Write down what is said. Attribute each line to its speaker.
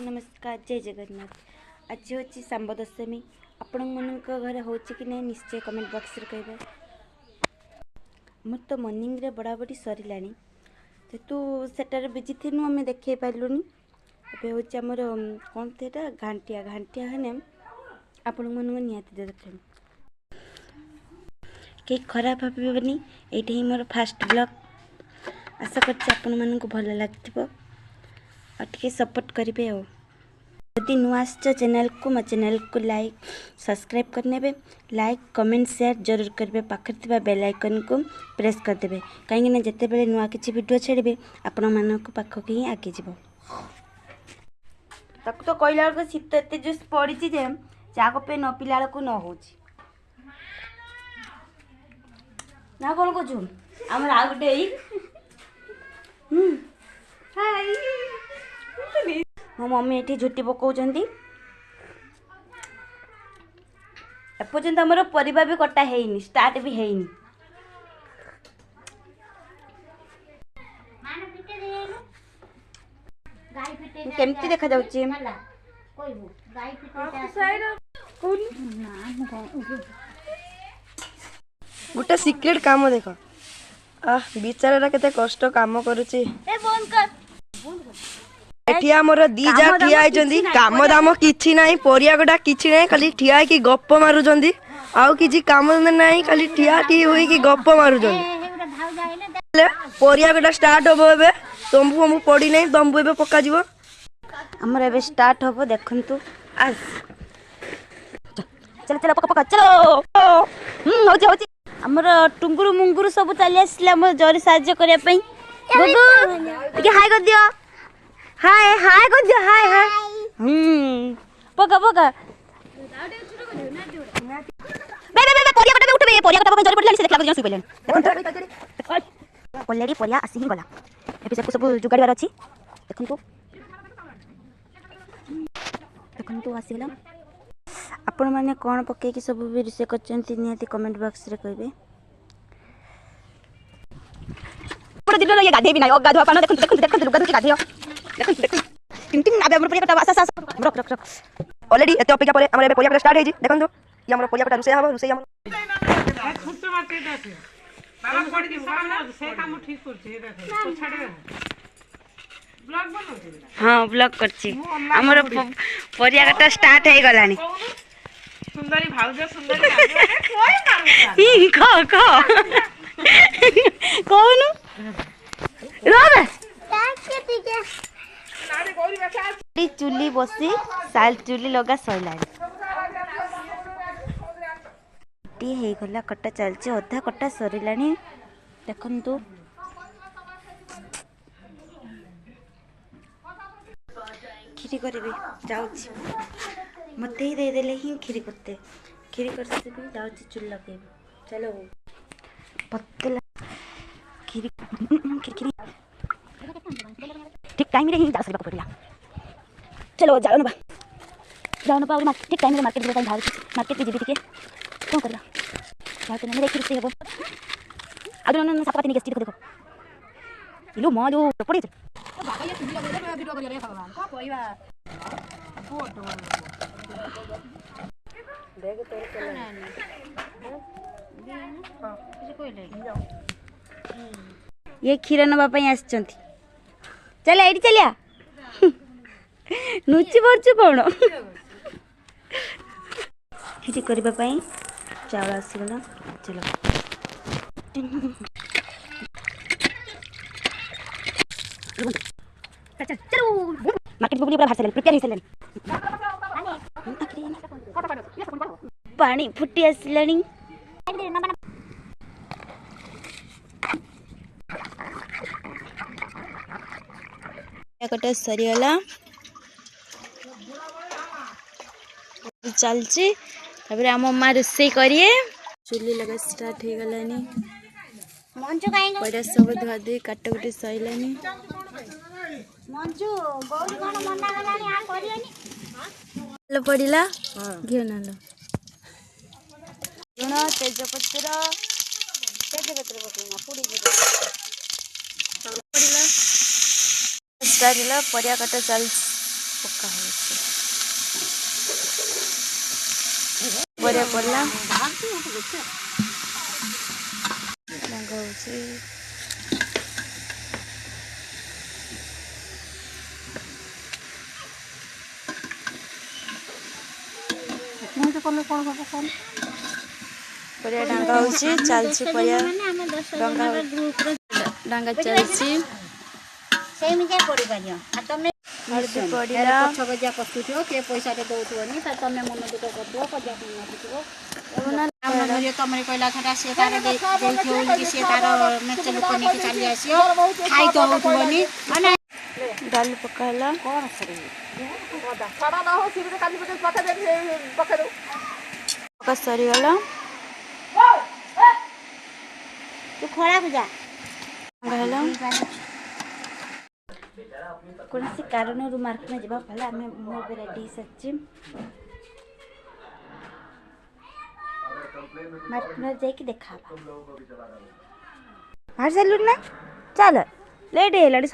Speaker 1: नमस्कार जय जगन्नाथ। आज हूँ सांब दशमी। आपण मन घर हो कि नहीं निश्चय कमेंट बॉक्स रे कहे। मोर तो मॉर्निंग रे बड़ा बड़ी सरला जेतु सेटार बिजी थी आम देखे पार्लुनि। ए हूँ आमर कौन थे घांटिया घांटिया है आपण मन निहाती देखे कई खराब भावनी। ये ही मोर फास्ट ब्लॉग। आशा कर भल लगे और टे सपोर्ट करेंगे। यदि नुआ चैनल को मो चैनल को लाइक सब्सक्राइब करने लाइक कमेंट शेयर जरूर करेंगे। पाखे बेल आइकन को प्रेस करदे कहीं जिते बड़े नुआ किसी वीडियो छाड़े आपण मान पाखक ही आगे जीव। ताकू तो कहला बेलू शीत एत जोश पड़ी चा कपे न पिला बेलू न हो ना कौन कौन आम आ गए मो मम्मी ये झुटी पकाउछंती। एपर्यंत आमर परिबा भी कटा है स्टार्ट भी है। केमती देखा जाउची
Speaker 2: गोटे सीक्रेट काम देख बिचारा केते कष्ट काम करूची। एठी हमर दी जा ठिया आइचंदी काम दाम किछि नाही परिया गोटा किछि नाही खाली ठिया की गप्प मारुचंदी आउ किछि काम नाही खाली ठिया ठी होई की गप्प मारुचंदी। परिया गोटा स्टार्ट होबो एबे तंबू हम पड़ी नाही तंबू एबे पक्का जीवो
Speaker 1: हमर एबे स्टार्ट होबो देखंतु आज चल चल पक्का पक्का चलो होची होची हमर टुंगुरु मुंगुरु सब चली आसले हमर जरी साहाय्य करिया पई गुगु के हाय कर दियो हाय हाय कर दियो हाय हाय पक्का पक्का बे बे बे परिया कटा उठबे परिया कटा जरी पड़ला से देखला जन सुई पइलन देखंतु ऑलरेडी परिया आसी ही गला एबे सब जुगाड़ीवार अछि देखंतु देखंतु आसी गला। आपण माने कोन पके कि सब भी रिसे करचंती निहाती कमेंट बॉक्स रे कहबे। पूरा दिन ये गाधे भी नाही ओ गाधवा पानो देखंतु लुगा धुची गाधियो देखंतु टिंग टिंग आबे हमर परिया कटा आसा आसा रख रख रख
Speaker 2: ऑलरेडी एते अपेक्षा परे हमर एबे परिया कटा स्टार्ट हे जी देखंतु ये हमर परिया कटा रुसे हबो रुसे हम
Speaker 3: फुट मार्केट আছে बाबा पड़ी दी बाबा से काम ठीक करछे देखो छाड़े ब्लॉग बनौछे।
Speaker 1: हां ब्लॉग करछि हमर परिया कटा स्टार्ट हे गलानी।
Speaker 3: सुंदरी भाउज सुंदरी कोई मारू
Speaker 1: खो कौन रोबे चुली बसी साल चुली लगा सैला टी हे गला कटा चलछि अधा कटा सरिलानी देखंतु खीरी करेबे जाउछि मते ही दे देले ही खीरी करते खीरी करते भी जाउछि चुल लगे चलो पतला खीरी खीरी ठीक टाइम रे ही जा सकबा पड़ला चलो जाओ ना बाबू ठीक टाइम रे मार्केट जाई भाव मार्केट पे जीबी टिके कोन करला बात ने देखि से हेबो आदु न सापाती नि गेस्टी देखो इलो म जो पड़ी बाबा ये तुली लगे दे वीडियो करिया रे भगवान को कोइबा फोटो देख तोर चला हां किसी कोई ले जाओ ये खीर नबा पई आछंती चल एडी चलिया नुची पड़छु कौन ये करबा पई चावल आसीगला चलो चल चलो मार्केट बुबली पूरा बाहर से प्रिपेयर हिसलेन पानी फुटी आसलानी कटा सरीगला चलची आम माँ रोसे करिए चुली लगा स्टार्ट हो गलानी पड़ा सब धुआ धुई काट कुटी सैलानी पड़ा घी ना लुण तेजपत्र पकड़ा स्टार्ट परिया काटा चल ପକା ହେଉଛି ବଢ଼ିଆ ପଡ଼ିଲା ରଙ୍ଗ ହେଉଛି ପରିବା ଡାଙ୍ଗା ହେଉଛି ଚାଲିଛି ପରିବା ଡଙ୍ଗା ଡଙ୍ଗା ଚାଲିଛି
Speaker 4: ସେମିତି ପଡ଼ିପାରିବ ଆଉ ତମେ
Speaker 1: ହଳଦୀ ପଡ଼ିଲା
Speaker 4: ପଛ ଗଜା କଷୁଥିବ କିଏ ପଇସାଟେ ଦଉଥିବନି ତମେ ମନ ଦୁଃଖ କରୁଥିବ ପଜା ନଥିବ ତମେ କହିଲା ଥଟା ସିଏ ତାର ଦେଇଥିବ କି ସିଏ ତାର ମେଞ୍ଚେ ଲୋକ ନେଇକି ଚାଲି ଆସିବ ଖାଇ ତ ହଉଥିବନି
Speaker 1: ଡାଲି ପକା ହେଲା ପକା ସରିଗଲା
Speaker 4: ତୁ ଖଳାକୁ ଯା
Speaker 1: ହେଲା କୌଣସି କାରଣରୁ ମାର୍କେଟ ଯିବା ଫଳରେ ଆମେ ମୁଁ ଏବେ ରେଡ଼ି ହେଇସାରିଛି ମାର୍କେଟ ଯାଇକି ଦେଖା ହେବା ବାହାରି ସାରିଲୁଣି ନା ଚାଲ ଲେଟ୍ ହେଇଗଲାଣି